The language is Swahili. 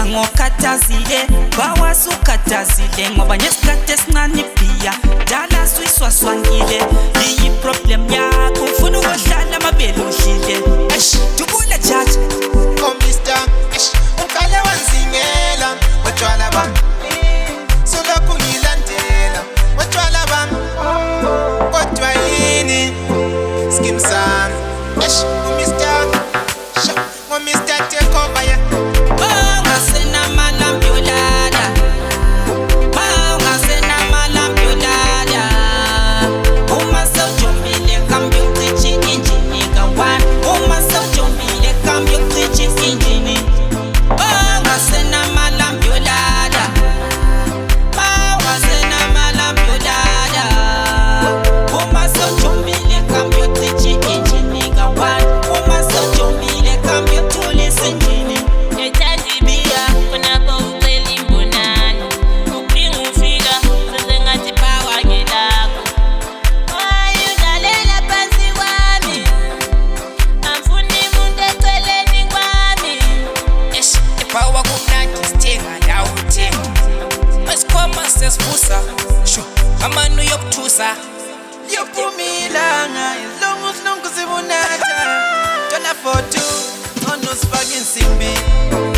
ngokhathazile bawasukhathazile ngoba ngesikhathi esincane ibhiya dala swiswaswangile iyi problem yakho ufuna ukuhlala amabele udlile dubula jaji Mr. Ukale wanzingela wetshwala bami solokhu ngilandela wetshwala bami kodwa yini skim sami Mr. Mr. Take over ya ngasena malambi olala ngasena malambi olala uma sewujombile kambe ucithi injini ka-1 uma sewujombile kambe ucithi injini ngasena malambi olala ngasena malambi olala uma sewujombile kambe ucithi injini ka-1 uma sewujombile kambe uthulisa injini sesivusa sho amanu yokuthusa yokumilanga longu sibunatha tona for two onosifaka insimbi